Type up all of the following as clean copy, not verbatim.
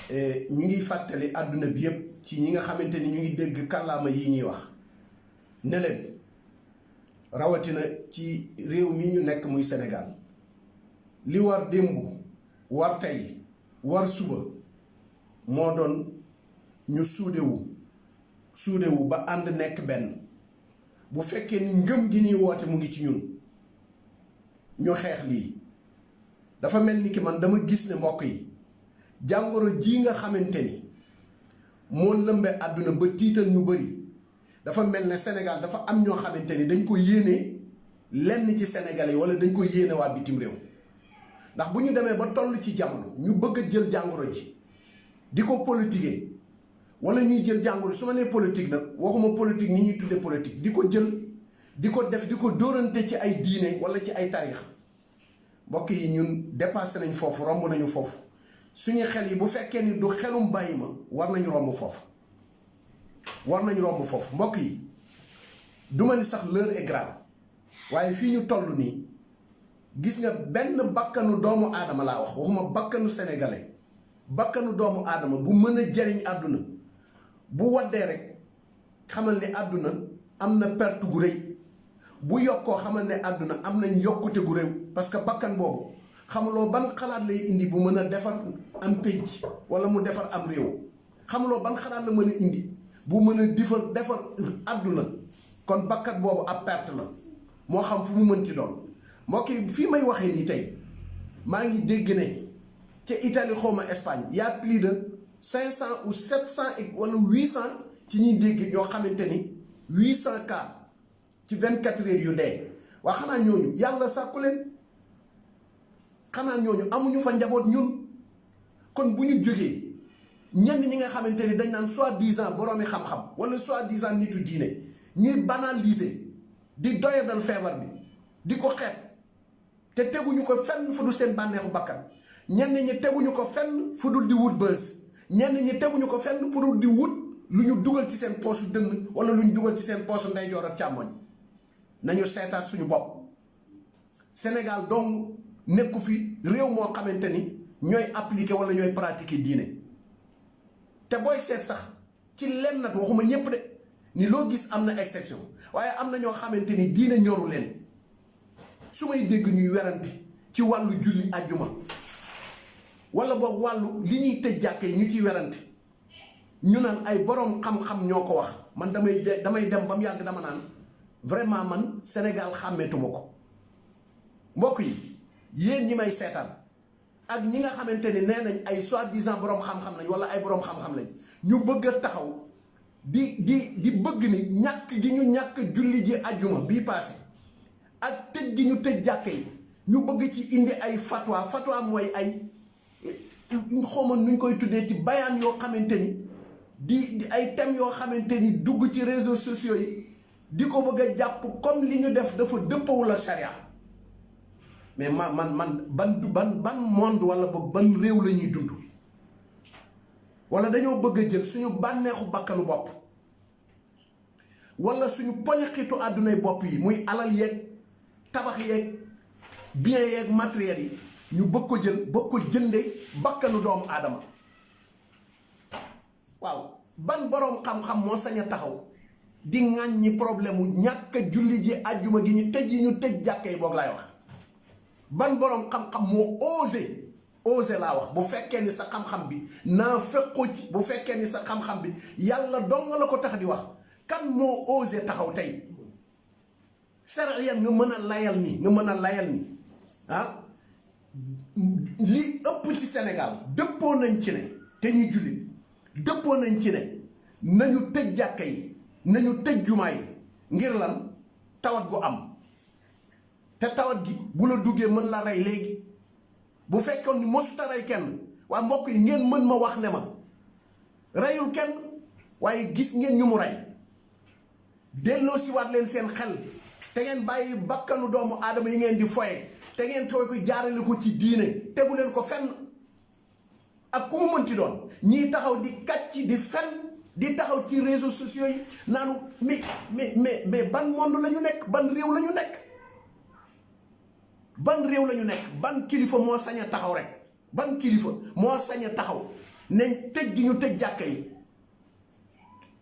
ñu ngi fàttali àdduna bi yépp ci ñi nga xamante ni ñu ngi dégg kàllaama yi ñuy wax ne leen rawatina ci réew mi ñu nekk muy Sénégal li war démb war tey war suba moo doon ñu suudewu ba ànd nekk benn bu fekkee ni ngëm gi ñuy woote mu ngi ci ñun ñu xeex lii dafa mel ni ki man dama gis ne mbokk yi jàngoro ji nga xamante ni moo lëmbe àdduna ba tiital ñu bëri dafa mel ne Sénégal dafa am ñoo xamante ni dañ ko yéene lenn ci Sénégalais wala dañ ko yéene waa bitim réew ndax bu ñu demee ba toll ci jamono ñu bëgg a jël jàngoro ji di ko politiquer wala ñuy jël jàngoro su ma nee politique nag waxuma politique ni ñuy tuddee politique di ko jël di ko def di ko dóorante ci ay diine wala ci ay taarix mbokk yi ñun dépassé nañ foofu romb nañu foofu suñu xel yi bu fekkee ni du xelum bàyyi ma war nañu romb foofu mbokk yi du ma ni sax l'heure est grave waaye fii ñu toll nii gis nga benn bakkanu doomu aadama laa wax waxuma bakkanu sénégalais bakkanu doomu aadama bu mën a jariñ àdduna bu waddee rek xamal ne àdduna am na perte gu rëy bu yokkoo xamal ne àdduna am nañ yokkute gu réew parce que bakkan boobu xamuloo ban xalaat lay indi bu mën a defar am pénc wala mu defar am réew xamuloo ban xalaat la mën a indi bu mën a defar àdduna kon bakkat boobu ab perte la moo xam fu mu mën ci doon mbokk yi fii may waxee ni tey maa ngi dégg ne ca Italie xawma Espagne y a plus de 500 ou 700 wala 800 ci ñuy dégg ñoo xamante ni 800 cas ci 24 heures yu dee waa xanaa ñooñu yàlla sàkku leen xanaa ñooñu amuñu fa njaboot ñun kon bu ñu jógee ñenn ñi nga xamante ni dañ naan soi-disant boroomi xam-xam wala soi-disant nitu diine ñuy banaliser di doyadal feebar bi di ko xeet te teguñu ko fenn fu dul seen bànneexu bakkan ñenn ñi teguñu ko fenn fu dul di wut bës ñenn ñi teguñu ko fenn fu dul di wut lu ñu dugal ci seen poosu dënn wala lu ñu dugal ci seen poosu ndeyjoor ak càmmoñ nañu seetaat suñu bopp Sénégal dong nekku fi réew moo xamante ni ñooy appliquer wala ñooy pratiquer diine te booy seet sax ci lenn nag waxuma ñépp de ni loo gis am na exception waaye am na ñoo xamante ni diine ñoru leen su may dégg ñuy werante ci wàllu julli àjjuma wala boog wàllu li ñuy tëj jàkke yi ñu ciy werante ñu naan ay borom xam-xam ñoo ko wax man damay dem ba mu yàgg dama naan vraiment man Sénégal xàmmeetuma ko mbokk yi yéen ñi may seetaan ak ñi nga xamante ni nee nañ ay soi-disant borom xam-xam lañ wala ay borom xam-xam lañ ñu bëgg a taxaw di bëgg ni ñàkk gi ñu ñàkk julli ji àjjuma bii passé ak tëj gi ñu tëj jàkke yi ñu bëgg ci indi ay fatwa mooy ay xawma nuñ koy tuddee ci bayaan yoo xamante ni di ay thèmes yoo xamante ni dugg ci réseaux sociaux yi di ko bëgg a jàpp comme li ñu def dafa dëppawul ak charia mais man ban monde wala ban réew la ñuy dund wala dañoo bëgg a jël suñu bànneexu bakkanu bopp wala suñu poñaxitu àddunay bopp yi muy alal yeeg tabax yeeg bien yeeg matériel yi ñu bëgg ko jënde bakkanu doomu aadama waaw ban boroom xam-xam moo sañ a taxaw di ŋàññi problème mu ñàkk a julli ji àjjuma gi ñu tëj jàkke yi boog laay wax ban boroom xam-xam moo osé laa wax bu fekkee ni sa xam-xam bi naa fekkoo ci bu fekkee ni sa xam-xam bi yàlla dong la ko tax di wax kan moo osé taxaw tey sariya nga mën a layal ni li ëpp ci Sénégal dëppoo nañ ci ne te ñuy julli dëppoo nañ ci ne nañu tëj jàkka yi nañu tëj jumaa yi ngir lan tawat gu am te tawat gi bu la duggee mën la rey léegi bu fekkoon ni mosuta rey kenn waaye mbokk yi ngeen mën ma wax ne ma reyul kenn waaye gis ngeen ñu mu rey delloo si waat leen seen xel te ngeen bàyyi bakkanu doomu aadama yi ngeen di foye te ngeen tooy ko jaarale ko ci diine tegu leen ko fenn ak ku mu mënti doon ñii taxaw di kàcc di fen di taxaw ci réseaux sociaux yi naanu mais ban monde la ñu nekk ban réew la ñu nekk ban kilifa moo sañ a taxaw rek ban kilifa moo sañ a taxaw ne tëj gi ñu tëj jàkka yi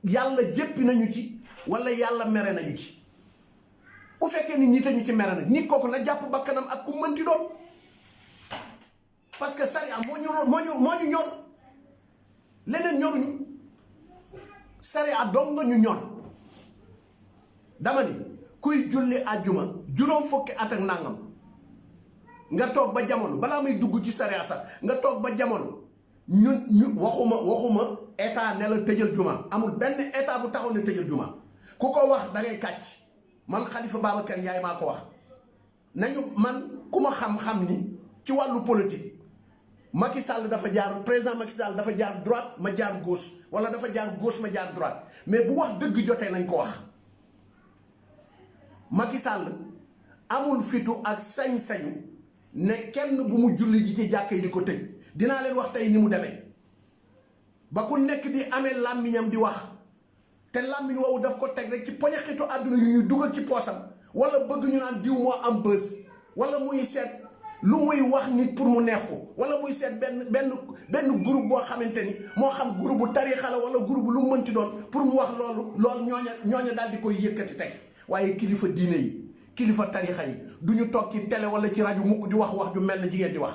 yàlla jéppi nañu ci wala yàlla mere nañu ci. bu fekkee ni nit ñu ci mere nag nit kooku na jàpp bakkanam ak ku mënti doon parce que sariya moo ñu ñor leneen ñoruñu sariya dong nga ñu ñor. dama ni kuy julli àjjuma juróom fukki at ak nangam nga toog ba jamono balaa may dugg ci sariya sax nga toog ba jamono ñu waxuma état ne la tëjal juma amul benn état bu taxaw ne tëjal juma ku ko wax da ngay kàcc. man Khalifa Babacar Ndiaye maa ko wax nañu man ku ma xam-xam ni ci wàllu politique Macky Sall dafa jaar président Macky Sall dafa jaar droite ma jaar gauche wala dafa jaar gauche ma jaar droite mais bu wax dëgg jotee nañ ko wax. Macky Sall amul fitu ak sañ-sañu ne kenn bu mu julli ji ci jàkka yi di ko tëj dinaa leen wax tey ni mu demee ba ku nekk di amee làmmiñam di wax. te làmmiñ woowu daf ko teg rek ci poñaxitu àdduna yu ñuy dugal ci poosam wala bëgg ñu naan diw moo am bës wala muy seet lu muy wax nit pour mu neex ko wala muy seet benn groupe boo xamante ni moo xam groupe bu tariixa la wala groupe bu lu mu mënti doon pour mu wax loolu ñooña daal di koy yëkkati teg waaye kilifa diine yi kilifa tariixa yi du ñu toog ci télé wala ci rajo mukk di wax ju mel na jigéen di wax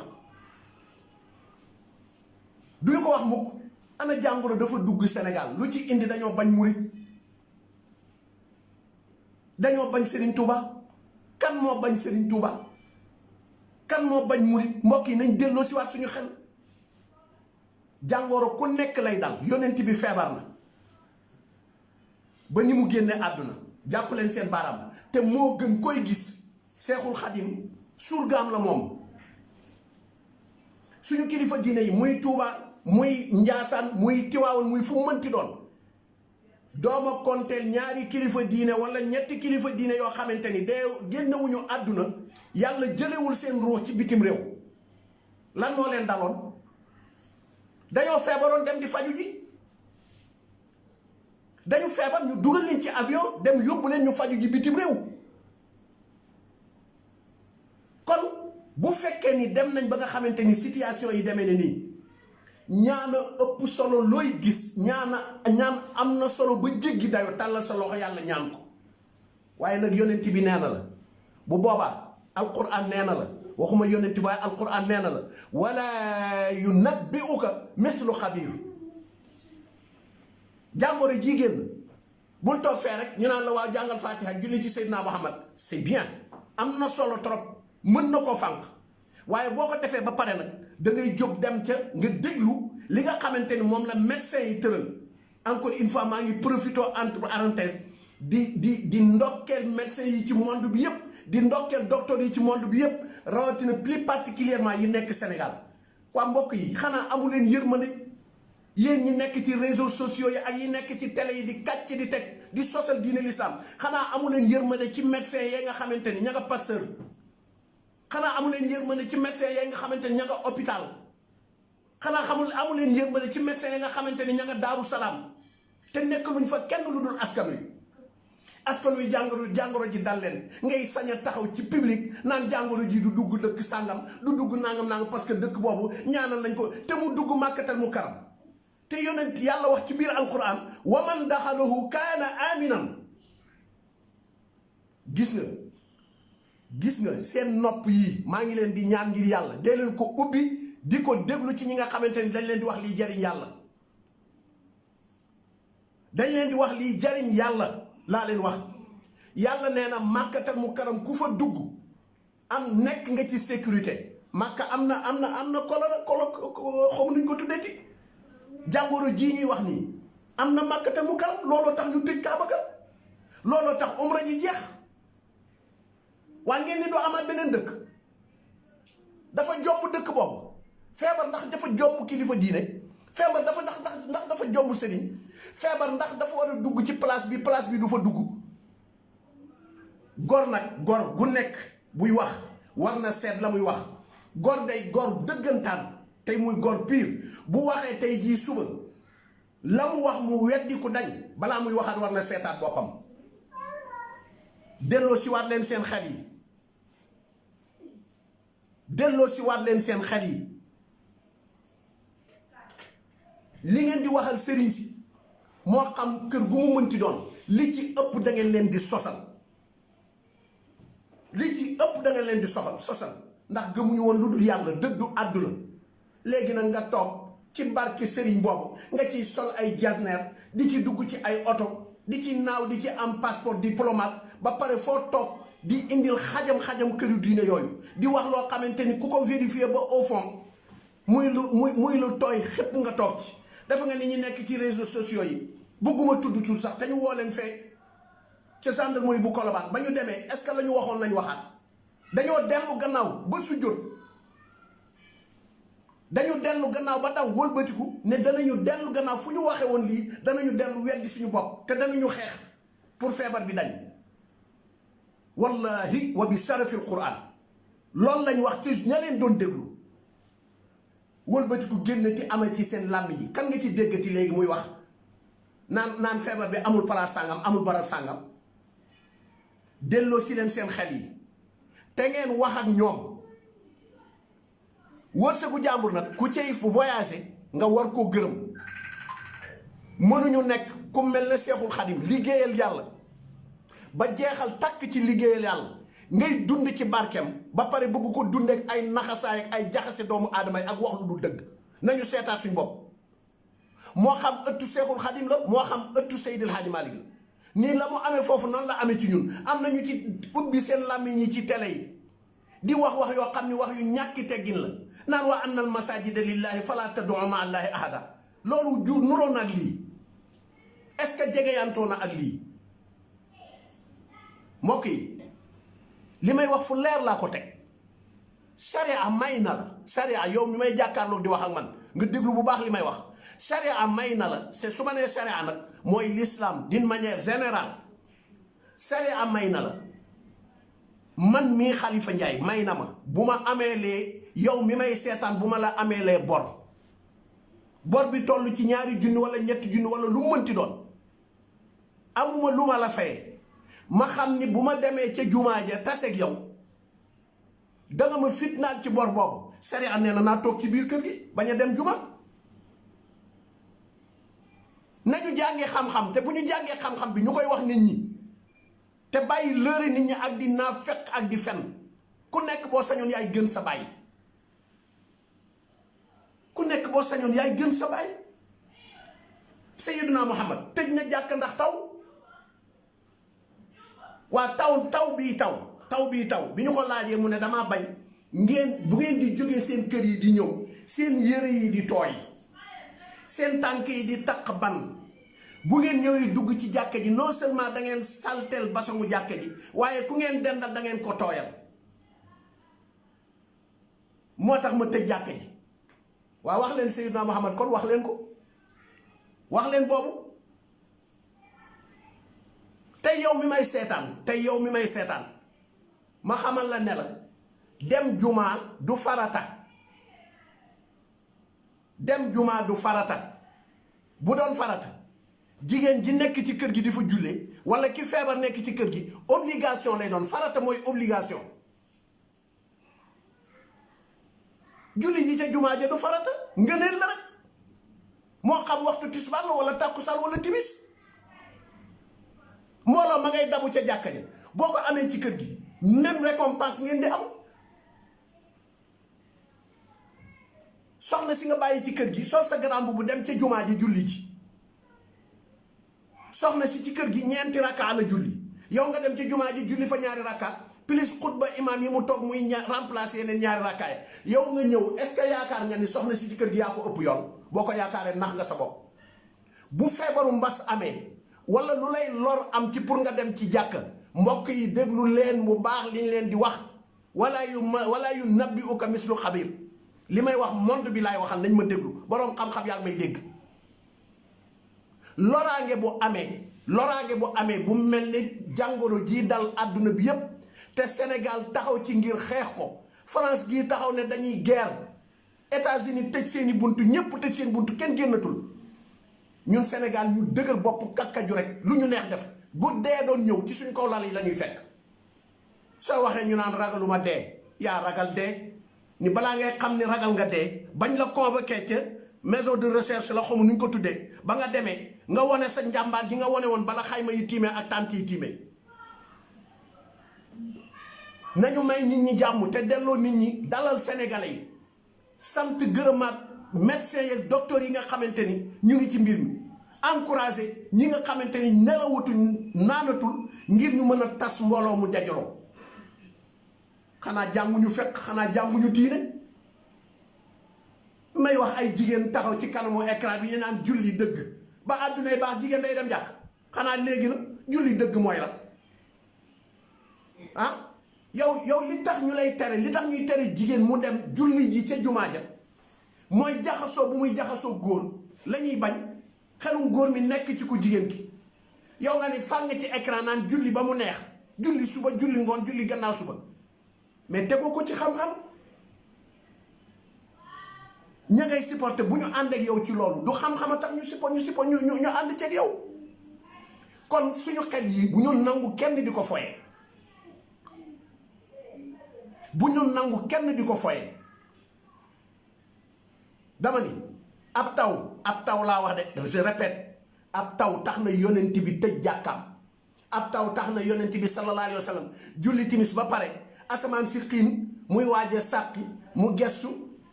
du ñu ko wax mukk. ana jàngoro dafa dugg Sénégal lu ci indi dañoo bañ murit dañoo bañ Serigne Touba kan moo bañ Serigne Touba kan moo bañ murit mbokk yi nañ delloo si waat suñu xel jàngoro ku nekk lay dal yonent bi feebar na ba ni mu génne àdduna jàpp leen seen baaraam te moo gën koy gis Seexul Xadim surgaam la moom suñu kilifa diine yi muy Touba. muy Njaasaan muy Tiwaawan muy fu mënti doon dooma konteel ñaari kilifa diine wala ñetti kilifa diine yoo xamante ni dee génnewuñu àdduna yàlla jëlewul seen ruux ci bitim réew lan moo leen daloon dañoo feebaroon dem di faju ji dañu feebar ñu dugal leen ci avion dem yóbbu leen ñu faju ji bitim réew kon bu fekkee ni dem nañ ba nga xamante ni situation yi demee ne nii ñaana ëpp solo looy gis ñaan am na solo ba jéggi dayo tàllal sa loxo yàlla ñaan ko waaye nag yonent bi nee na la bu boobaa alquran nee na la waxuma yonent waaye alquran nee na la wala yunabbi'uka mislu xabiir jàngoro jigéen bul toog fee rek ñu naan la waaw jàngal Fatiha julli ci Seydina Muhammad c'est bien am na solo trop mën na koo fànq waaye boo ko defee ba pare nag da ngay jóg dem ca nga déglu li nga xamante ni moom la médecin yi tëral encore une fois maa ngi profité entre parenthèses di ndokkeel médecin yi ci monde bi yépp di ndokkeel docteur yi ci monde bi yépp rawatina plus particulièrement yi nekk Sénégal waa mbokk yi xanaa amu leen yërmande yéen ñi nekk ci réseaux sociaux yi ak yi nekk ci télé yi di kàcc di teg di sosal diine l'islam xanaa amu leen yërmande ci médecin yi nga xamante ni ña nga Pasteur xanaa amu leen yërmande ci médecin yi nga xamante ni ña nga hôpital xanaa amu leen yërmande ci médecin yi nga xamante ni ña nga Daaru Salaam te nekk luñ fa kenn lu dul askan wi jàngoro ji dal leen ngay sañ a taxaw ci public naan jàngoro ji du dugg dëkk sàngam du dugg nangam parce que dëkk boobu ñaanal nañ ko te mu dugg Màkkatal Mukarram te yonent yàlla wax ci biir alquran wa man daxalahu kaana aminan gis nga seen nopp yi maa ngi leen di ñaan ngir yàlla dee leen ko ubbi di ko déglu ci ñi nga xamante ni dañ leen di wax liy jariñ yàlla dañ leen di wax liy jariñ yàlla laa leen wax yàlla nee na Màkkatal Mukarram ku fa dugg am nekk nga ci sécurité Màkka am na kolo xamu nuñ ko tuddee jàngoro jii ñuy wax nii am na Màkkatal Mukarram looloo tax ñu tëj Kaaba ga looloo tax umra ji jeex waa ngeen ni doo amaat beneen dëkk dafa jomb dëkk boobu feebar ndax dafa jomb kilifa diine feebar dafa ndax dafa jomb sëriñ feebar ndax dafa war a dugg ci place bi du fa dugg gor gu nekk buy wax war na seet la muy wax gor day gor dëggantaan tey muy gor pire bu waxee tey jii suba la mu wax mu weddi ku dañ balaa muy waxaat war na seetaat boppam delloo si waat leen seen xel yi li ngeen di waxal sëriñ si moo xam kër gu mu mënti doon li ci ëpp da ngeen leen di sosal li ci ëpp da ngeen leen di sosal ndax gëmuñu woon lu dul yàlla dëddu àdduna léegi nag nga toog ci barke sëriñ boobu nga ciy sol ay jasneer di ci dugg ci ay oto di ci naaw di ci am passeport diplomate ba pare foo toog di indil xajam këru diine yooyu di wax loo xamante ni ku ko vérifier ba au fond muy lu tooy xëpp nga toog ci dafa nga ni ñi nekk ci réseaux sociaux yi bëgguma tudd tur sax te ñu woo leen fee ca gendarmerie bu Colobane ba ñu demee est-ce que la ñu waxoon lañ waxaat dañoo dellu gannaaw ba sujjóot dañu dellu gannaaw ba taw wëlbatiku ne danañu dellu gannaaw fu ñu waxee woon lii danañu dellu weddi suñu bopp te danañu xeex pour feebar bi dañ wallahi wa bi sarafil quran loolu lañ wax ci ña leen doon déglu wëlbatiku génnati ama ci seen làmmi ji kan nga ci déggati léegi muy wax naan feebar bi amul place sàngam amul barab sàngam delloo si leen seen xel yi te ngeen wax ak ñoom wërsëgu jàmbur nag ku cay voyager nga war koo gërëm mënuñu nekk ku mel ne Seexul Xadim liggéeyal yàlla ba jeexal takk ci liggéeyal yàlla ngay dund ci barkeem ba pare bëgg ko dund ak ay naxasaay ak ay jaxase doomu aadama yi ak wax lu du dëgg nañu seetaat suñ bopp moo xam ëttu Seexul Xadim la moo xam ëttu Seydil Hadji Malick la nii la mu amee foofu noonu la amee ci ñun am nañu ci ubbi seen làmmiñ yi ci télé yi di wax yoo xam ni wax yu ñàkki teggin la naan wa anna al masajida lillahi fala tad'u ma'a allahi ahada loolu jur nuroon na ak lii est-ce que jegeyantoo na ak lii mbokk yi li may wax fu leer laa ko teg sharia may na la sharia yow mi may jàkkaarloo di wax ak man nga déglu bu baax li may wax sharia may na la c'est su ma nee sharia nag mooy l'islam d'une manière générale sharia may na la man mii Khalifa Ndiaye may na ma bu ma ameelee yow mi may seetaan bu ma la ameelee bor bi toll ci 2 junni wala 3 junni wala lu mënti doon amuma lu ma la fayee ma xam ni bu ma demee ca jumaa ja taseeg yow danga ma fitnaal ci bor boobu sharia nee na naa toog ci biir kër gi bañ a dem juma nañu jàngee xam-xam te bu ñu jàngee xam-xam bi ñu koy wax nit ñi te bàyyi lëre nit ñi ak di naa fekk ak di fen ku nekk boo sañoon yaay gën sa bàyyi ku nekk boo sañoon yaay gën sa bàyyi Sayyiduna Muhammad tëj na jàkk ndax taw waa taw bii taw bi ñu ko laajee mu ne damaa bañ ngeen bu ngeen di jógee seen kër yi di ñëw seen yëre yi di tooy seen tànk yi di taq ban bu ngeen ñëwee dugg ci jàkka ji non seulement da ngeen salteel basangu jàkka ji waaye ku ngeen dendal da ngeen ko tooyal moo tax ma tëj jàkka ji waaw wax leen Seydina Muhammad kon wax leen ko wax leen boobu tey yow mi may seetaan ma xamal la ne la dem jumaa du farata bu doon farata jigéen ji nekk ci kër gi di fa jullee wala ki feebar nekk ci kër gi obligation lay doon farata mooy obligation julli ji ca jumaa ja du farata ngëneel la rek moo xam waxtu tisbaar la wala tàkkusaan wala timis mbooloo ma ngay dabu ca jàkka ja boo ko amee ci kër gi même récompense ngeen di am soxna si nga bàyyi ci kër gi sol sa grand bu dem ca jumaa ji julli ji soxna si ci kër gi 4 rakka la julli yow nga dem ca jumaa ji julli fa 2 rakka plus xutba imaam yi mu toog muy remplacer yeneen 2 rakka yow nga ñëw est-ce que yaakaar nga ni soxna si ci kër gi yaa ko ëpp yoon boo ko yaakaaree nax nga sa bopp bu feebaru mbas amee wala lu lay lor am ci pour nga dem ci jàkka mbokk yi déglu leen bu baax liñ leen di wax wala yu nabbi uka mislu xabir li may wax monde bi laay waxal nañ ma déglu boroom xam-xam yaa ngi may dégg loraange bu amee bu mel ni jàngoro jii dal àdduna bi yépp te Sénégal taxaw ci ngir xeex ko France gii taxaw ne dañuy guerre États-Unis tëj seeni buntu ñépp tëj seen buntu kenn génnatul ñun Sénégal ñu dëgër bopp kakkaju rek lu ñu neex def bu dee doon ñëw ci suñ kaw lal yi la ñuy fekk soo waxee ñu naan ragaluma dee yaa ragal dee ni balaa ngay xam ni ragal nga dee bañ la convoqué ca maison de recherche la xamu nuñ ko tuddee ba nga demee nga wone sa njàmbaar gi nga wone woon bala xayma yi tiimee ak tànk yi tiimee. nañu may nit ñi jàmm te delloo nit ñi dalal sénégalais yi sant gërëmaat médecins yeeg docteurs yi nga xamante ni ñu ngi ci mbir mi encouragé ñi nga xamante ni nelawutuñ naanatul ngir ñu mën a tas mbooloo mu dajaloo. xanaa jànguñu fekk xanaa jànguñu diine may wax ay jigéen taxaw ci kanamu écran bi ñu naan julli dëgg ba àddunay baax jigéen day dem jàkk xanaa léegi la julli dëgg mooy la ah yow li tax ñu lay tere li tax ñuy tere jigéen mu dem julli ji ca jumaa ja mooy jaxasoo bu muy jaxasoo góor la ñuy bañ xelum góor mi nekk ci ku jigéen ki yow nga ni fàng ci écran naan julli ba mu neex julli suba julli ngoon julli gannaaw suba mais tegoo ko ci xam-xam ña ngay supporté bu ñu ànd ak yow ci loolu du xam-xam a tax ñu ànd ceeg yow kon suñu xel yi bu ñu nangu kenn di ko foye bu ñu nangu kenn di ko foye dama ni ab taw laa wax de je répète ab taw tax na yonent bi tëj jàkkaam ab taw tax na yonent bi sallallahu alayhi wa sallam julli timis ba pare asamaan si xiin muy waaje sàqi mu gestu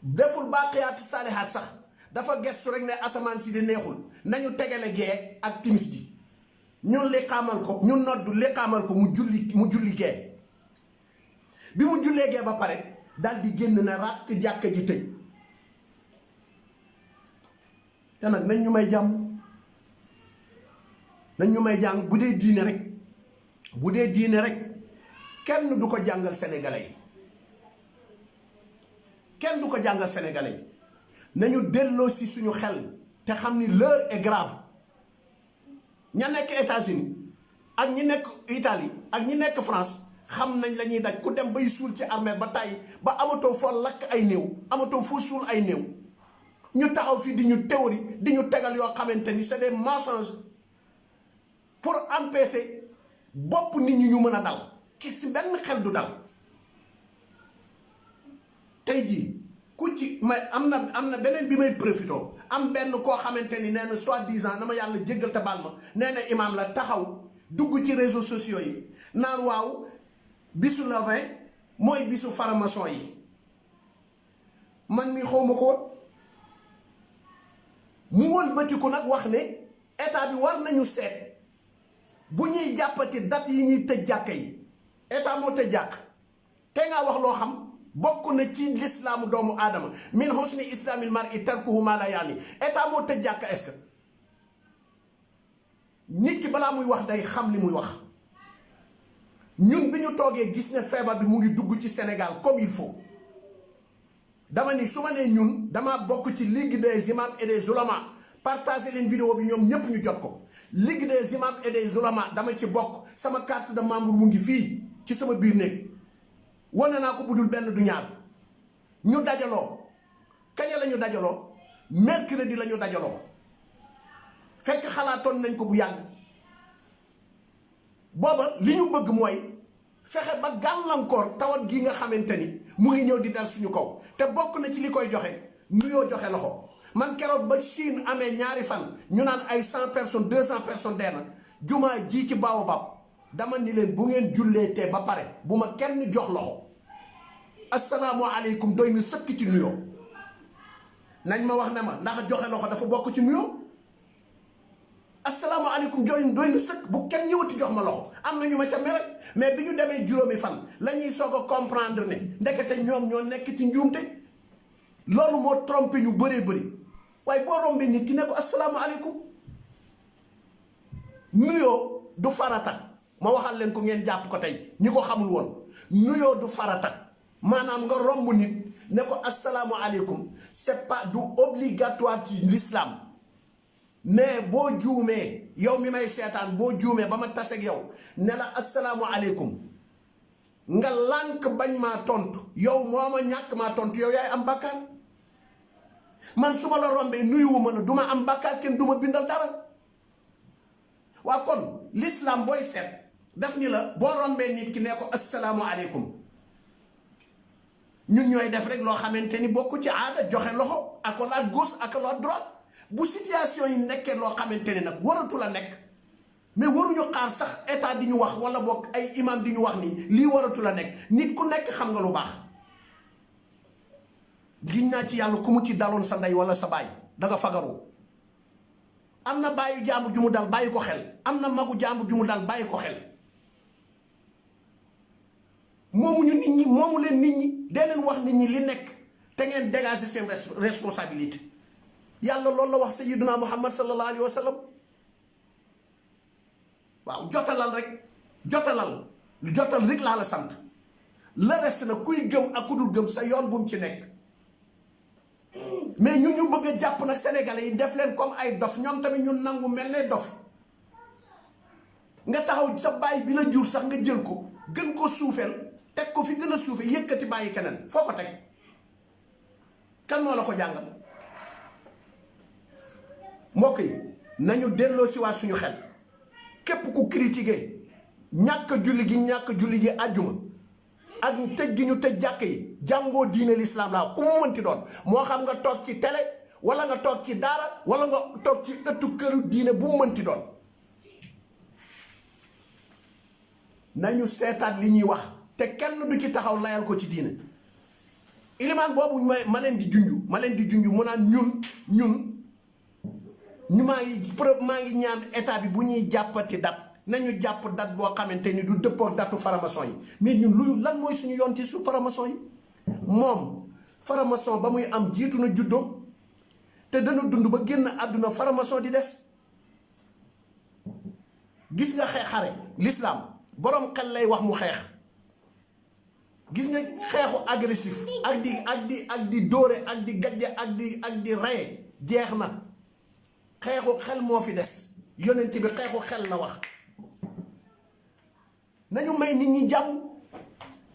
deful baaqiyaat saalihaat sax dafa gestu rek ne asamaan si di neexul nañu tegale gee ak timis ji ñun li xaamal ko ñu noddu li xaamal ko mu julli gee bi mu jullee gee ba pare dal di génn na ràtt jàkka ji tëj te nag nañ ñu may jàmm nañ ñu may jàng bu dee diine rek kenn du ko jàngal sénégalais yi kenn du ko jàngal sénégalais yi nañu delloo si suñu xel te xam ni l'heure est grave ña nekk États-Unis ak ñi nekk Italie ak ñi nekk France xam nañ la ñuy daj ku dem bay suul ci armée ba tàyyi ba amatoo foo lakk ay néew amatoo foo suul ay néew ñu taxaw fii di ñu théorie di ñu tegal yoo xamante ni c'est des mensonges pour empêcher bopp nit ñi ñu mën a dal ki si benn xel du dal tey jii ku ci may am na beneen bi may profité am benn koo xamante ni nee na soi-disant na ma yàlla jéggal te baal ma nee na imaam la taxaw dugg ci réseaux sociaux yi naan waaw bisu la 20 mooy bisu faramason yi man mi xawma ko mu wëlbatiku nag wax ne état bi war nañu seet bu ñuy jàppati date yi ñuy tëj jàkka yi état moo tëj jàkk te ngaa wax loo xam bokk na ci lislaamu doomu aadama min husni islaamil mar'i tarkuhu ma la yaani état moo tëj jàkk est-ce que nit ki balaa muy wax day xam li muy wax ñun bi ñu toogee gis ne feebar bi mu ngi dugg ci Sénégal comme il faut dama ni su ma nee ñun dama bokk ci ligue des imams et des oulémas partagé leen vidéo bi ñoom ñépp ñu jot ko ligue des imams et des oulémas dama ci bokk sama carte de membre mu ngi fii ci sama biir néeg wane naa ko budul benn du ñaar ñu dajaloo kañ la ñu dajaloo mercredi la ñu dajaloo fekk xalaatoon nañ ko bu yàgg booba li ñu bëgg mooy fexe ba gàllankoor tawat gi nga xamante ni mu ngi ñëw di dal suñu kaw te bokk na ci li koy joxe nuyoo joxe loxo man keroog ba Chine amee ñaari fan ñu naan ay 100 personnes 200 personnes dee na jumaa ji ci Baobab dama ni leen bu ngeen jullee te ba pare bu ma kenn jox loxo asalaamualeykum doy na sëkk ci nuyoo nañ ma wax ne ma ndax joxe loxo dafa bokk ci nuyoo asalaamaaleykum doy na sëkk bu kenn ñëwati jox ma loxo am na ñu ma ca mere mais bi ñu demee juróomi fan la ñuy soog a comprendre ne ndekete ñoom ñoo nekk ci njuumte loolu moo trompé ñu bëree bëri waaye boo rombee nit ki ne ko asalaamaaleykum nuyoo du farata ma waxal leen ko ngeen jàpp ko tey ñi ko xamul woon nuyoo du farata maanaam nga romb nit ne ko asalaamaaleykum c'est pas du obligatoire ci l'islam mais boo juumee yow mi may seetaan boo juumee ba ma taseeg yow ne la asalaamualeykum nga lànk bañ maa tontu yow moo ma ñàkk maa tontu yow yaay am bàkkaar man su ma la rombee nuyuwuma la du ma am bàkkaar kenn du ma bindal dara waa kon l'islam booy seet daf ni la boo rombee nit ki ne ko asalaamualeykum ñun ñooy def rek loo xamante ni bokku ci aada joxe loxo accolade gauche accolade droite bu situation yi nekkee loo xamante ni nag waratu la nekk mais waruñu xaar sax état di ñu wax wala boog ay imam di ñu wax ni lii waratu la nekk nit ku nekk xam nga lu baax giñ naa ci yàlla ku mu ci daloon sa ndey wala sa baay da nga fagaru am na bàyyi jàmbur ju mu dal bàyyi ko xel am na magu jàmbur ju mu dal bàyyi ko xel moomuñu nit ñi moomu leen nit ñi dee leen wax nit ñi li nekk te ngeen dégager seen responsabilité yàlla loolu la wax sayyiduna Muhammad sallallahu alayhi wa sallam waaw jotal rek laa la sant le reste na kuy gëm ak ku dul gëm sa yoon bu mu ci nekk mais ñun ñu bëgg a jàpp nag sénégalais yi def leen comme ay dof ñoom tamit ñun nangu mel ne dof nga taxaw sa baay bi la jur sax nga jël ko gën ko suufeel teg ko fi gën a suufe yëkkati bàyyi keneen foo ko teg kan moo la ko jàngal mbokk yi nañu delloo siwaat suñu xel képp ku critiquer ñàkk julli gi àjjuma ak tëj gi ñu tëj jàkk yi jàngoo diine l'islam laa ku mu mënti doon moo xam nga toog ci télé wala nga toog ci daara wala nga toog ci ëttu këru diine bu mu mënti doon nañu seetaat li ñuy wax te kenn du ci taxaw layal ko ci diine ilimaan boobu ma leen di junj mu naan ñun maa ngi ñaan état bi bu ñuy jàppati dat nañu jàpp dat boo xamante ni du dëppoo datu faramason yi mais ñun lan mooy suñu yoon ci su faramason yi moom faramason ba muy am jiitu na juddoo te dana dund ba génn àdduna faramason di des gis nga xare l'islam boroom xel lay wax mu xeex gis nga xeexu agressif ak di dóore ak di gajje ak di reye jeex na xeexu xel moo fi des yonent bi xeexu xel la wax nañu may nit ñi jàmm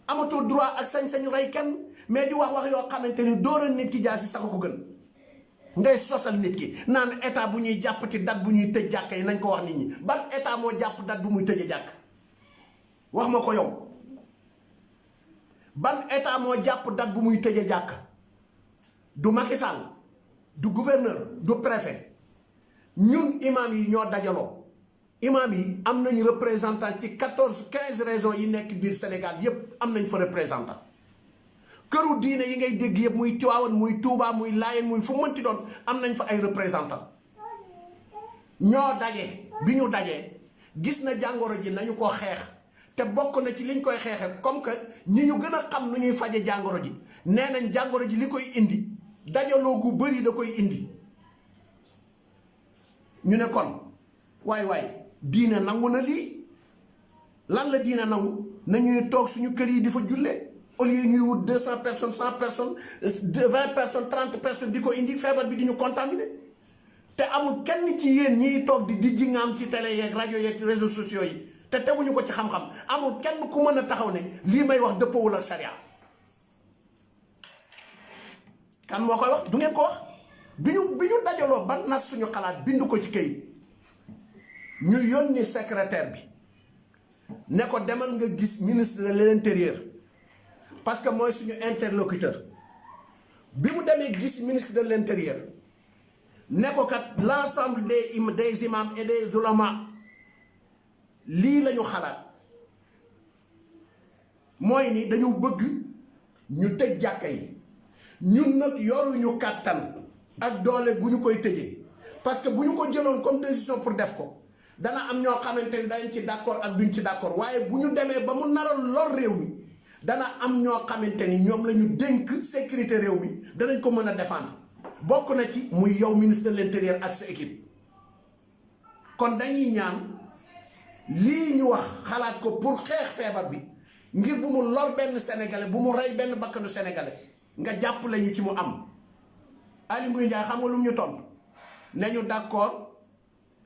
amatoo droit ak sañ-sañu rey kenn mais di wax yoo xamante ni dóoral nit ki jaasi sax ko gën ngay sosal nit ki naan état bu ñuy jàpp ci date bu ñuy tëj jàkk yi nañ ko wax nit ñi ban état moo jàpp date bu muy tëjee jàkk wax ma ko yow ban état moo jàpp date bu muy tëjee jàkk du Macky Sall du gouverneur du préfet ñun imam yi ñoo dajaloo imam yi am nañu représentant ci 15 régions yi nekk biir Sénégal yépp am nañ fa représentant këru diine yi ngay dégg yëpp muy Tiwaawan muy Touba muy Laayeen muy fu mënti doon am nañ fa ay représentant ñoo daje bi ñu dajee gis na jàngoro ji nañu ko xeex te bokk na ci liñ koy xeexe comme que ñi ñu gën a xam nu ñuy faje jàngoro ji nee nañ jàngoro ji li koy indi dajaloo gu bëri da koy indi ñu ne kon waay diine nangu na lii lan la diine nangu nañuy toog suñu kër yi di fa jullee au lieu ñuy wut 200 personnes 100 personnes 20 personnes 30 personnes di ko indi feebar bi di ñu contaminer te amul kenn ci yéen ñiy toog di jingaam ci télé yeeg rajo yeeg réseaux sociaux yi te teguñu ko ci xam-xam amul kenn ku mën a taxaw ne lii may wax dëppoowul ak sharia kan moo koy wax du ngeen ko wax bi ñu dajaloo ba nas suñu xalaat bind ko ci këyit ñu yónni secrétaire bi ne ko demal nga gis ministre de l'intérieur parce que mooy suñu interlocuteur bi mu demee gis ministre de l'intérieur ne ko kat l'ensemble des imams et des oulémas lii la ñu xalaat mooy ni dañu bëgg ñu tëj jàkka yi ñun nag yoruñu kàttan ak doole gu ñu koy tëjee parce que bu ñu ko jëloon comme décision pour def ko dana am ñoo xamante ni dañ ci d'accord ak duñ ci d'accord waaye bu ñu demee ba mu naral lor réew mi dana am ñoo xamante ni ñoom la ñu dénk sécurité réew mi danañ ko mën a défendre bokk na ci muy yow ministre de l'intérieur ak sa équipe kon dañuy ñaan lii ñu wax xalaat ko pour xeex feebar bi ngir bu mu lor benn sénégalais bu mu rey benn bakkanu sénégalais nga jàpp lañu ci mu am Aly Ngouille Ndiaye xam nga lu mu ñu tontu nañu d'accord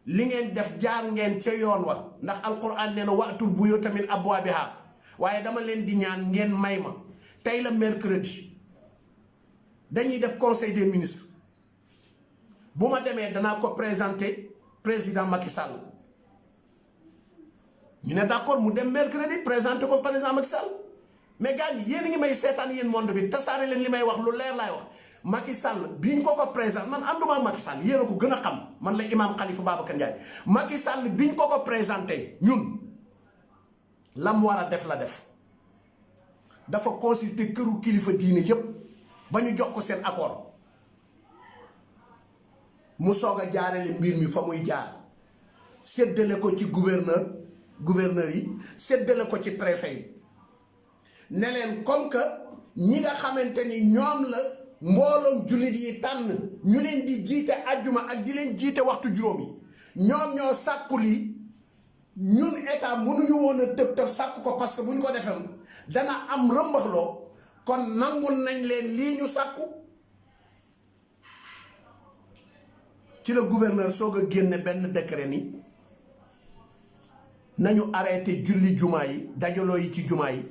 li ngeen def jaar ngeen ca yoon wa ndax alquran nee na waatul buyuuta min abwaabihaa waaye dama leen di ñaan ngeen may ma tey la mercredi dañuy def conseil des ministres bu ma demee danaa ko présenter président Macky Sall ñu ne d'accord mu dem mercredi présenter ko président Macky Sall mais gars yi yéen a ngi may seetaan yéen monde bi tasaare leen li may wax lu leer laay wax. Macky Sall biñ ko présenté man ànduma Macky Sall yéen a ko gën a xam man la imam Khalifa Babacar Ndiaye Macky Sall biñ ko présenté ñun lam war a def la def dafa consulter këru kilifa diine yépp ba ñu jox ko seen accord mu soog a jaarale mbir mi fa muy jaar séddale ko ci gouverneur yi séddale ko ci préfet yi ne leen comme que ñi nga xamante ni ñoom la mbooloom jullit yi tànn ñu leen di jiite àjjuma ak di leen jiite waxtu juróom yi ñoom ñoo sàkku lii ñun état mënuñu woon a tëb sàkku ko parce que bu ñu ko defee dana am rëmbaxloo kon nangul nañ leen lii ñu sàkku ci la gouverneur soog a génne benn décret ni nañu arrêté julli jumaa yi dajaloo yi ci jumaa yi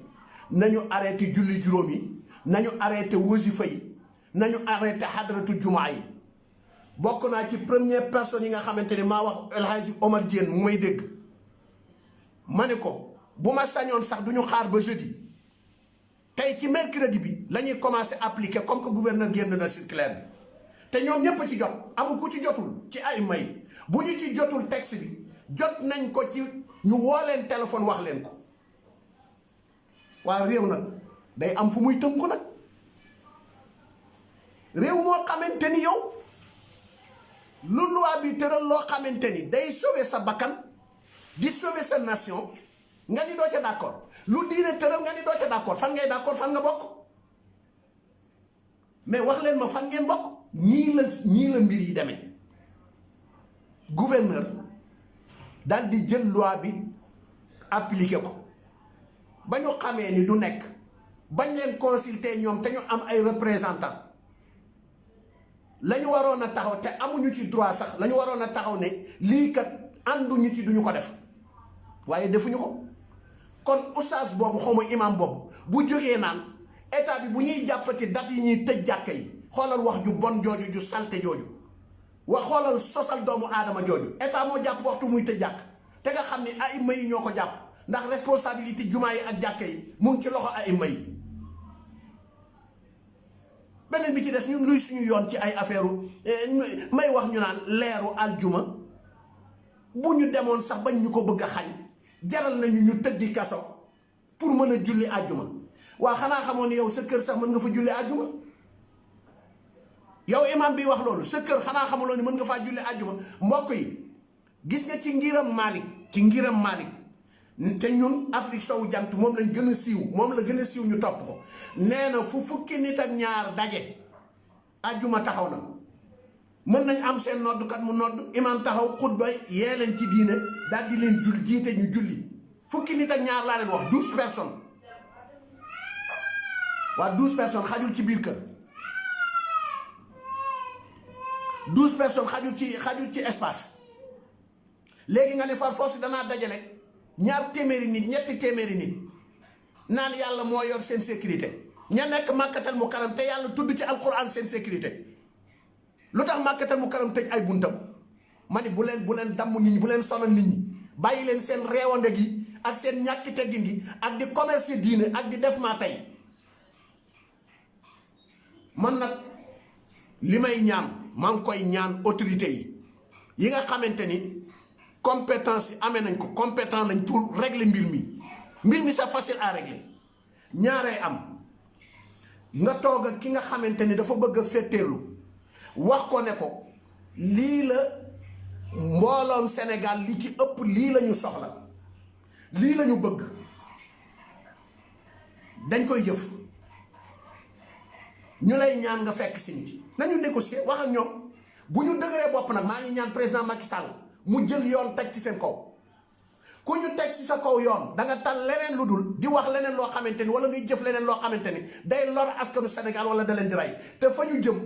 nañu arrêté julli juróom yi nañu arrêté wasifa yi nañu arrêté xadratu jumaa yi bokk naa ci première personne yi nga xamante ni maa wax El Hadji Omar Diène mu may dégg ma ne ko bu ma sañoon sax du ñu xaar ba jeudi tey ci mercredi bi la ñuy commencé appliquer comme que gouverneur génn na circulaire bi te ñoom ñépp ci jot amul ku ci jotul ci ay may bu ñu ci jotul texte bi jot nañ ko ci ñu woo leen téléphone wax leen ko waa réew nag day am fu muy tënku nag réew moo xamante ni yow lu loi bi tëral loo xamante ni day sauver sa bakkan di sauver sa nation nga ni doo ca d'accord lu diine tëral nga ni doo ca d'accord fan ngay d'accord fan nga bokk mais wax leen ma fan ngeen bokk ñii la mbir yi demee gouverneur daal di jël loi bi appliqué ko ba ñu xamee ni du nekk bañ leen consulter ñoom te ñu am ay représentants la ñu waroon a taxaw te amuñu ci droit sax la ñu waroon a taxaw ne lii kat ànduñu ci duñu ko def waaye defuñu ko kon oustaz boobu xaw ma imam boobu bu jógee naan état bi bu ñuy jàppati date yi ñuy tëj jàkka yi xoolal wax ju bon jooju ju salte jooju wax xoolal sosal doomu aadama jooju état moo jàpp waxtu muy tëj jàkk te nga xam ni ay may yi ñoo ko jàpp ndax responsabilité jumaa yi ak jàkka yi mu ngi ci loxo ay may beneen bi ci des ñun luy suñu yoon ci ay affaire may wax ñu naan leeru aljuma bu ñu demoon sax bañ ñu ko bëgg a xañ jaral nañu ñu tëddi kaso pour mën a julli aljuma waa xanaa xamoon yow sa kër sax mën nga fa julli aljuma yow imam bi wax loolu sa kër xanaa xamuloo ni mën nga faa julli aljuma mbokk yi gis nga ci ngiram Malik te ñun Afrique sowu jant moom lañ gën a siiw moom la gën a siiw ñu topp ko nee na fu fukki nit ak ñaar daje ajjuma taxaw na mën nañ am seen noddukat mu nodd imam taxaw xutba yee leen ci diine daal di leen jiite ñu julli fukki nit ak ñaar laa leen wax 12 personnes waa 12 personnes xajul ci biir kër 12 personnes xajul ci espace léegi nga ne far force danaa dajale ñaar téeméeri nit ñetti téeméeri nit naan yàlla moo yor seen sécurité ña nekk màkkatal mu karam te yàlla tudd ci alquran seen sécurité lu tax màkkatal mu karam tëj ay buntam ma ni bu leen damm nit ñi bu leen sonal nit ñi bàyyi leen seen réewande gi ak seen ñàkki teggin gi ak di commerce diine ak di def maa tey man nag li may ñaan maa ngi koy ñaan autorité yi nga xamante ni compétence yi amee nañ ko compétent nañ pour régler mbir mi c'est facile à régler ñaaree am nga toog ak ki nga xamante ni dafa bëgg a féeteerlu wax ko ne ko lii la mbooloom Sénégal li ci ëpp lii la ñu soxla lii la ñu bëgg dañ koy jëf ñu lay ñaan nga fekk si nit nañu négocier wax ak ñoom bu ñu dëgëree bopp nag maa ngi ñaan président Macky Sall mu jël yoon teg ci seen kaw ku ñu teg ci sa kaw yoon da nga tal leneen lu dul di wax leneen loo xamante ni wala ngay jëf leneen loo xamante ni day lor askanu Sénégal wala da leen di rey te fa ñu jëm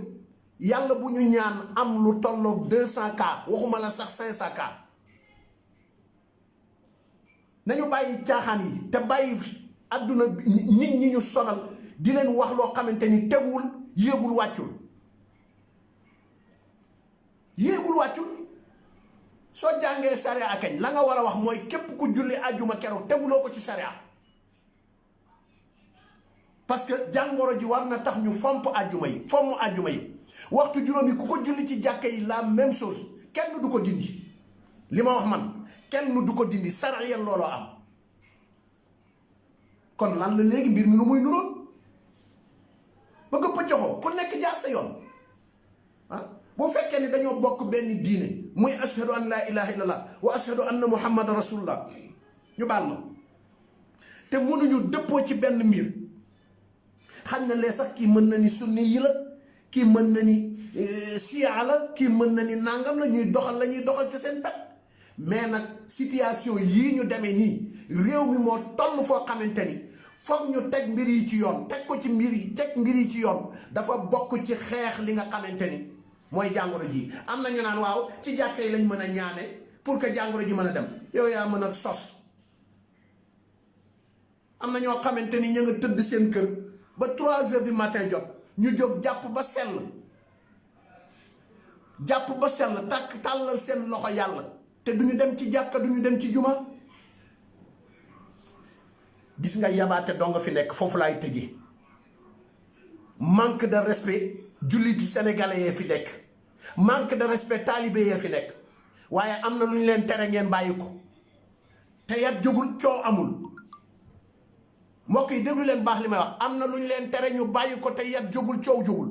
yàlla bu ñu ñaan am lu tolloog 200 cas waxuma la sax 500 cas nañu bàyyi caaxaan yi te bàyyi àdduna nit ñi ñu sonal di leen wax loo xamante ni teguwul yéegul wàccul soo jàngee sariya kañ la nga war a wax mooy képp ku julli àjjuma keroog teguloo ko ci sariya parce que jàngoro ji war na tax ñu fomm àjjuma yi waxtu juróom yi ku ko julli ci jàkka yi la même chose kenn du ko dindi li ma wax man kenn du ko dindi sariya looloo am. kon lan la léegi mbir mi lu muy nuroon bëgg a pëccoxoo ku nekk jaar sa yoon bu fekkee ni dañoo bokk benn diine muy ashhadu an laa ilaha illallah wa ashhadu anna muhammadan rasulullah ñu baal ma te mënuñu dëppoo ci benn mbir xam na lee sax kii mën na ni sunni yi la kii mën na ni siya la kii mën na ni nangam la ñuy doxal ci seen pet mais nag situation yii ñu demee nii réew mi moo toll foo xamante ni foog ñu teg mbir yi ci yoon teg mbir yi ci yoon dafa bokk ci xeex li nga xamante ni mooy jàngoro ji. am na ñu naan waaw ci jàkka yi lañ mën a ñaane pour que jàngoro ji mën a dem yow yaa mën a sos. am na ñoo xamante ni ñu nga tëdd seen kër ba 3 heures du matin jot ñu jóg jàpp ba sell tàllal seen loxo yàlla te duñu dem ci jàkka duñu dem ci juma. gis nga yabaate doo nga fi nekk foofu laay tëjee manque de respect julliti sénégalais yee fi nekk manque de respect talibé yee fi nekk waaye am na lu ñu leen tere ngeen bàyyi ko te yat jógul coow amul. mbokk yi déglu leen baax li may wax am na lu ñu leen tere ñu bàyyi ko te yat jógul coow jógul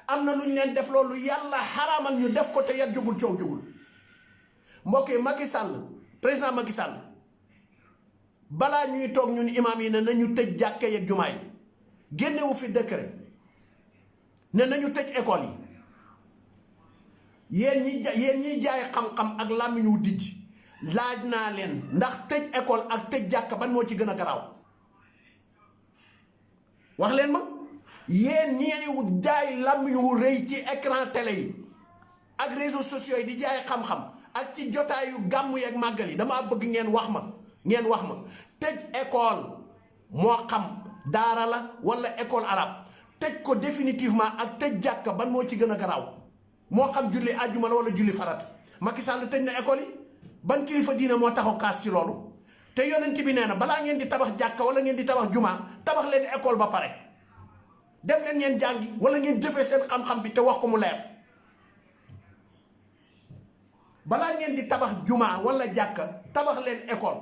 am na lu ñu leen def loolu yàlla xaraamal ñu def ko te yat jógul coow jógul. mbokk yi Macky Sall président Macky Sall balaa ñuy toog ñun imaam yi ne nañu tëj jàkka yi ak jumaa yi génnewu fi décret ne nañu tëj école yi yéen ñiy jaay xam-xam ak làmmiñ wu dijj laaj naa leen ndax tëj école ak tëj jàkka ban moo ci gën a garaaw wax leen ma yéen ñi jaay làmmiñ wu rëy ci écran télé yi ak réseaux sociaux yi di jaay xam-xam ak ci jotaayu gàmmu yeeg màggal yi damaa bëgg ngeen wax ma tëj école moo xam daara la wala école arabe tëj ko définitivement ak tëj jàkka ban moo ci gën a garaaw moo xam julli àjjuma la wala julli farat. Macky Sall tëj na école yi ban kilifa diina moo taxaw kaas ci loolu te yonent bi nee na balaa ngeen di tabax jàkka wala ngeen di tabax jumaa tabax leen école ba pare dem leen ngeen jàngi wala ngeen jëfee seen xam-xam bi te wax ko mu leer. balaa ngeen di tabax jumaa wala jàkka tabax leen école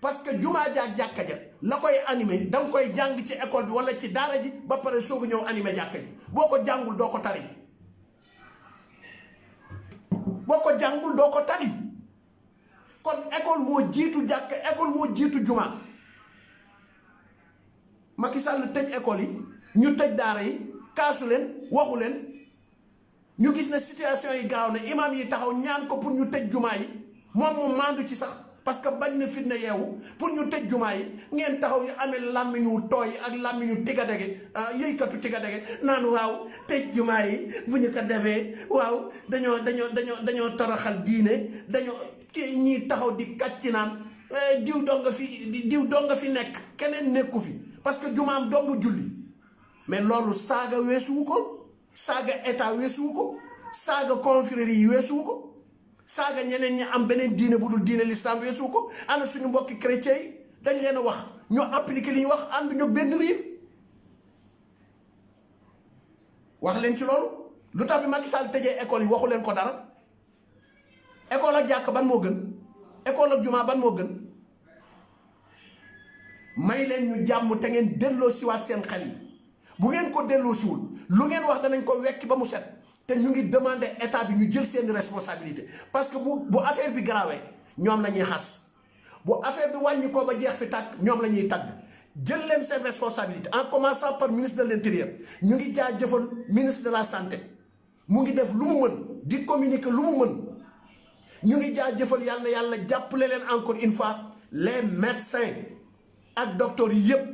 parce que jumaa jaak jàkka ja la koy animé danga koy jàng ci école bi wala ci daara ji ba pare soog a ñëw animé jàkka ji boo ko jàngul doo ko tari kon école moo jiitu jàkka école moo jiitu jumaa. Macky Sall tëj école yi ñu tëj daara yi kaasu leen waxu leen ñu gis ne situation yi gaaw na imam yi taxaw ñaan ko pour ñu tëj jumaa yi moom mu maandu ci sax parce que bañ na fitna yeewu pour ñu tëj jumaa yi ngeen taxaw yu amee làmmiñu tooy ak làmmiñu tigadege yëykatu tigadege naan waaw tëj jumaa yi bu ñu ko defee waaw dañoo toroxal diine dañoo kii ñii taxaw di kàcci naan diw doo nga fi nekk keneen nekku fi parce que jumaam dong julli mais loolu saaga weesuwu ko saaga état weesuwu ko saaga confrérie yi weesuwu ko saaga ñeneen ñi am beneen diine bu dul diine l'islam weesuwu ko ana suñu mbokki chrétien yi dañ leen a wax ñu appliqué li ñuy wax ànd ñu benn riir wax leen ci loolu lu tax bi Macky Sall tëjee école yi waxu leen ko dara école ak jàkk ban moo gën école ak jumaa ban moo gën may leen ñu jàmm te ngeen delloo siwaat seen xel yi bu ngeen ko delloo siwul lu ngeen wax danañ ko wekki ba mu set te ñu ngi demander état bi ñu jël seen responsabilité parce que bu affaire bi garaawee ñoom la ñuy xas bu affaire bi wàññi ko ba jeex fi tàkk ñoom la ñuy tàgg jël leen seen responsabilité en commençant par ministre de l'intérieur ñu ngi jaajëfal ministre de la santé mu ngi def lu mu mën di communiquer lu mu mën ñu ngi jaajëfal yàlla na yàlla jàppale leen encore une fois les médecins ak docteurs yi yëpp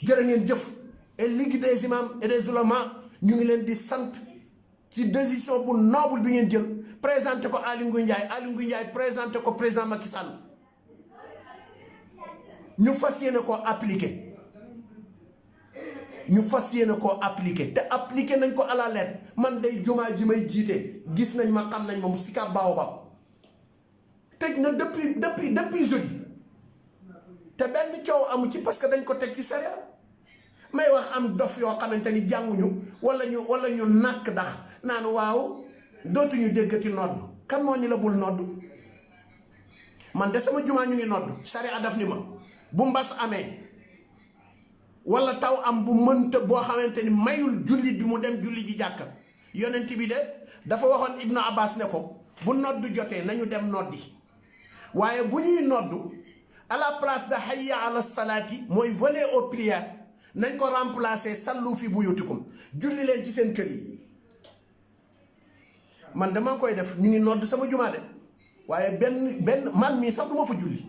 jërë ngeen jëf et ligue des imams et des oulémas ñu ngi leen di sant ci décision bu noble bi ngeen jël présenté ko Aly Ngouille Ndiaye présenté ko président Macky Sall ñu fas yéene koo appliqué te appliqué nañ ko à la lettre man day jumaa ji may jiite gis nañ ma xam nañ ma mu Sicap Baobab tëj na depuis jeudi te benn coow amu ci parce que dañ ko teg ci sariya. may wax am dof yoo xamante ni jànguñu wala ñu nàkk dax naan waaw dootuñu déggati nodd. kan moo ni la bul nodd? man de sama jumaa ñu ngi nodd. sariya daf ni ma bu mbas amee wala taw am bu mënta boo xamante ni mayul jullit bi mu dem julli ji jàkka, yonent bi de dafa waxoon Ibnu Abbas ne ko bu nodd jotee nañu dem noddi. waaye bu ñuy nodd à la place de hayya ala salaati mooy voler aux prières nañ ko remplacer sallu fi buyutikum, julli leen ci seen kër yi. man dama koy def, ñu ngi nodd sama jumaa de waaye benn man mii sax duma fa julli.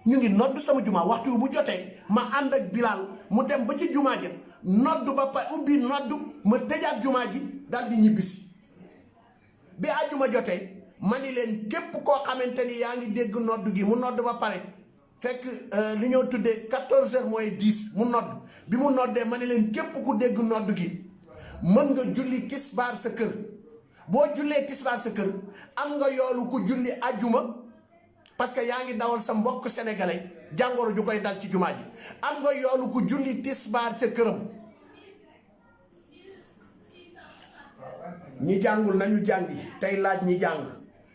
ñu ngi nodd sama jumaa, waxtu bu jotee ma ànd ak Bilal mu dem ba ci jumaa ja nodd ba pare ubbi nodd ma tëjaat jumaa ji daal di ñibbisi. bi àjjuma jotee ma ni leen képp koo xamante ni yaa ngi dégg nodd gi mu nodd ba pare fekk li ñoo tuddee 14h moins 10 mu nodd bi mu noddee ma ni leen képp ku dégg nodd gi mën nga julli tisbaar sa kër. boo jullee tisbaar sa kër am nga yoolu ku julli àjjuma parce que yaa ngi dawal sa mbokk sénégalais jàngoro ju koy dal ci jumaa ji. am nga yoolu ku julli tisbaar ca këram. ñi jàngul nañu jàngi tey laaj ñi jàng.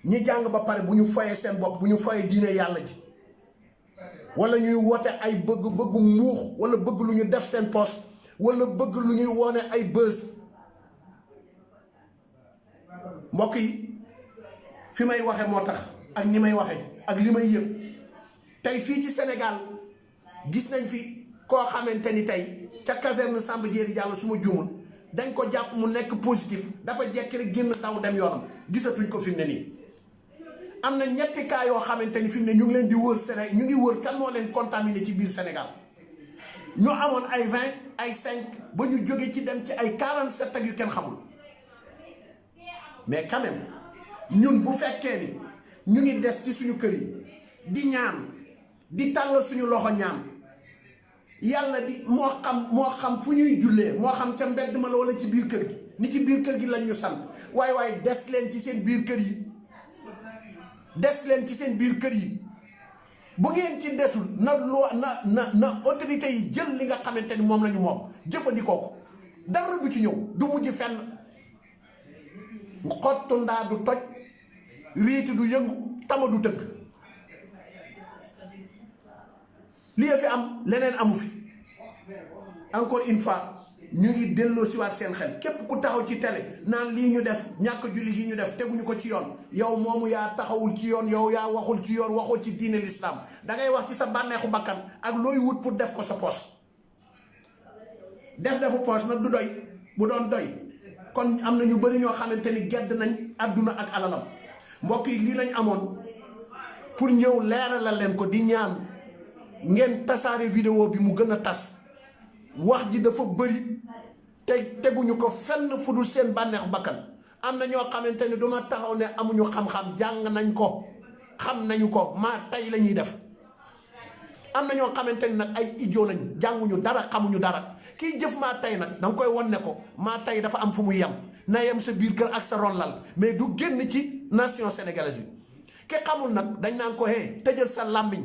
ñi jàng ba pare bu ñu foyee seen bopp, bu ñu foyee diine yàlla ji wala ñuy woote ay bëggu muux wala bëgg lu ñu def seen poos wala bëgg lu ñuy woone ay bës. mbokk yi fi may waxe moo tax ak ni may waxe ak li may yëg tey fii ci Sénégal gis nañ fi koo xamante ni tey ca caserne Samba Diéry Diallo su ma juumul dañ ko jàpp mu nekk positif dafa jekki rek génn daw dem yoonam, gisatuñ ko fi mu ne nii. am na ñetti cas yoo xamante ni fi mu ne ñu ngi leen di wër Sénégal, ñu ngi wër kan moo leen contaminé ci biir Sénégal. ñu amoon ay 20 ay 5 ba ñu jóge ci dem ci ay 47 ak yu kenn xamul. mais quand même ñun bu fekkee ni ñu ngi des ci suñu kër yi di ñaan di tàllal suñu loxo ñaan yàlla di moo xam fu ñuy jullee moo xam ca mbedd ma la wala ci biir kër gi ni ci biir kër gi lañ ñu sant waaye des leen ci seen biir kër yi. des leen ci seen biir kër yi bu ngeen ci desul na autorité yi jël li nga xamante ni moom lañu moom jëfandikoo ko dara du ci ñëw du mujj fenn. xottu ndaa du toj riiti du yëngu tama du tëgg. lii fi am leneen amu fi. encore une fois ñu ngi delloo siwaat seen xel képp ku taxaw ci télé naan lii ñu def ñàkk julli gi ñu def teguñu ko ci yoon yow moomu yaa taxawul ci yoon yow yaa waxul ci yoon waxoo ci diine l'islam dangay wax ci sa bànneexu bakkan ak looy wut pour def ko sa poche. defu poche nag du doy. bu doon doy kon am na ñu bëri ñoo xamante ni gedd nañ àdduna ak alalam. mbokk yi lii lañ amoon pour ñëw leeralal leen ko di ñaan ngeen tasaare vidéo bi mu gën a tas. wax ji dafa bëri te teguñu ko fenn fu dul seen bànneexu bakkan. am na ñoo xamante ni duma taxaw ne amuñu xam-xam jàng nañ ko xam nañu ko maa tey la ñuy def. am na ñoo xamante ni nag ay idiot lañ jànguñu dara xamuñu dara kii jëf maa tey nag danga koy won ne ko maa tey dafa am fu muy yem na yem sa biir kër ak sa ron lal mais du génn ci nation sénégalaise bi. ki xamul nag dañ naan ko tëjal sa làmmiñ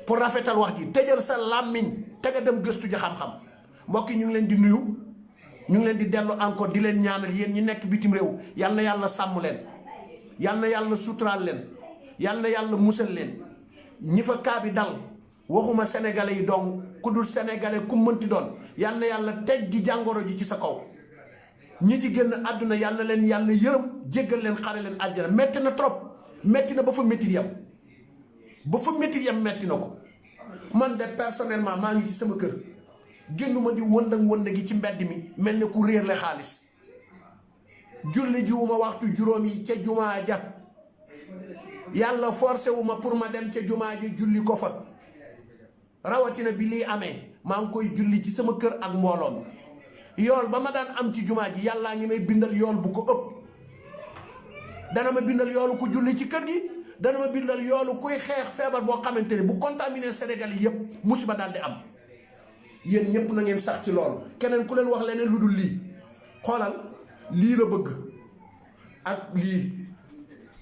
pour rafetal wax ji tëjal sa làmmiñ te nga dem gëstu ji xam-xam. mbokk yi ñu ngi leen di nuyu ñu ngi leen di dellu encore di leen ñaanal yéen ñi nekk bitim réew yal na yàlla sàmm leen yal na yàlla suturaal leen yal na yàlla musal leen. ñi fa kaa bi dal waxuma sénégalais yi dong ku dul sénégalais ku mënti doon yal na yàlla teg gi jàngoro ji ci sa kaw. ñi ci génn àdduna yal na leen yàlla yërëm jéggal leen xare leen àjjana. metti na trop metti na ba fa métti yam ba fa métti yam metti na ko. man de personnellement maa ngi ci sama kër génnuma di wëndang gi ci mbedd mi mel ni ku réer le xaalis. julli jiwuma waxtu juróom yi ca jumaa ja yàlla forcé wu ma pour ma dem ca jumaa ji julli ko fa rawatina bi lii amee maa ngi koy julli ci sama kër ak mbooloo mi yool ba ma daan am ci jumaa ji yàllaa ngi may bindal yool bu ko ëpp. dana ma bindal yoolu ku julli ci kër gi dana ma bindal yoolu kuy xeex feebar boo xamante ne bu contaminé Sénégal yi yëpp musiba daal di am. yéen ñëpp na ngeen sax ci loolu keneen ku leen wax leneen lu dul lii xoolal lii la bëgg ak lii.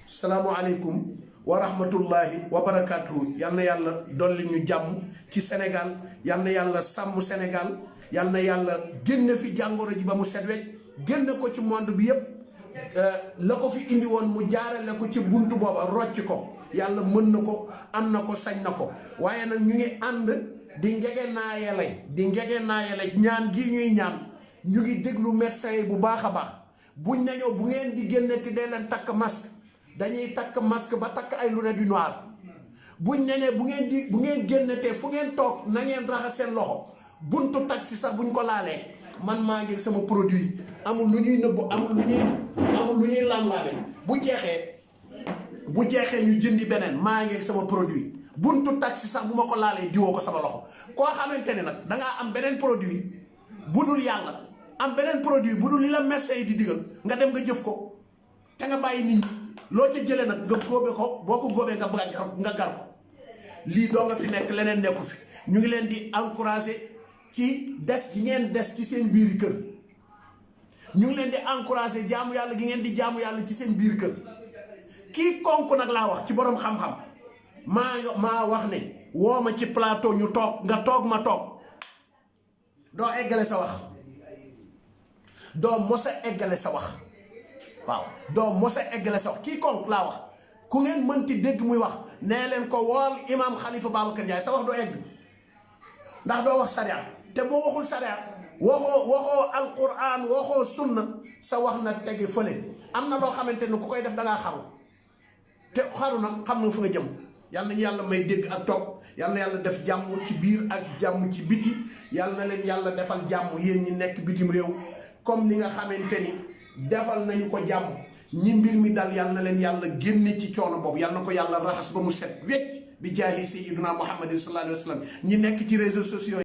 salaamualeykum wa rahmatullahi wa barakatuhu. yal na yàlla dolli ñu jàmm ci Sénégal, yal na yàlla sàmm Sénégal, yal na yàlla génn fi jàngoro ji ba mu set wecc, génn ko ci monde bi yépp. La ko fi indi woon mu jaarale ko ci buntu booba rocc ko, yàlla mën na ko, am na ko, sañ na ko. waaye nag ñu ngi ànd di ngege naayale ñaan gi ñuy ñaan, ñu ngi déglu médecin yi bu baax a baax. buñ nañoo bu ngeen di génnati dee leen takk masque, dañuy takk masque ba takk ay lunettes yu noir. buñ nañee bu ngeen génnatee fu ngeen toog na ngeen raxas seen loxo. buntu taxi sax buñ ko laalee, man maa ngi sama produit, amul lu ñuy nëbbu, amul lu ñuy lamlaame. bu jeexee ñu jëndi beneen, maa ngi sama produit. buntu taxi sax bu ma ko laalee diwoo ko sama loxo. koo xamante ne nag dangaa am beneen produit bu dul yàlla, am beneen produit bu dul li la médecin yi di digal, nga dem nga jëf ko te nga bàyyi nit ñi. loo ca jëlee nag nga góobe ko, boo ko góobee nga gar ko. lii doo nga fi nekk, leneen nekku fi. ñu ngi leen di encourager ci des gi ngeen des ci seen biir kër. ñu ngi leen di encourager jaamu yàlla gi ngeen di jaamu yàlla ci seen biir kër. kii konk nag laa wax ci borom xam-xam, maa wax ne woo ma ci plateau ñu toog, nga toog ma toog, doo eggale sa wax, doo mos a eggale sa wax. waaw doo mos a eggale sa wax. kii konk laa wax, ku ngeen mënti dégg muy wax, nee leen ko wool imam Khalifa Babacar Ndiaye, sa wax du egg. ndax doo wax sariya, te boo waxul sariya, waxoo alquran, waxoo sunna, sa wax na tege fële. am na loo xamante ne ku koy def da ngaa xaru, te xaru nag xam nga fu nga jëm. yal nañu yàlla may dégg ak topp, yal na yàlla def jàmm ci biir ak jàmm ci biti. yal na leen yàlla defal jàmm yéen ñi nekk bitim réew, comme ni nga xamante ni defal nañu ko jàmm. ñi mbir mi dal yal na leen yàlla génne ci coono boobu, yal na ko yàlla raxas ba mu set wecc bi jaahi sayyidina Muhammadin sallallahu alayhi wa sallam. ñi nekk ci réseaux sociaux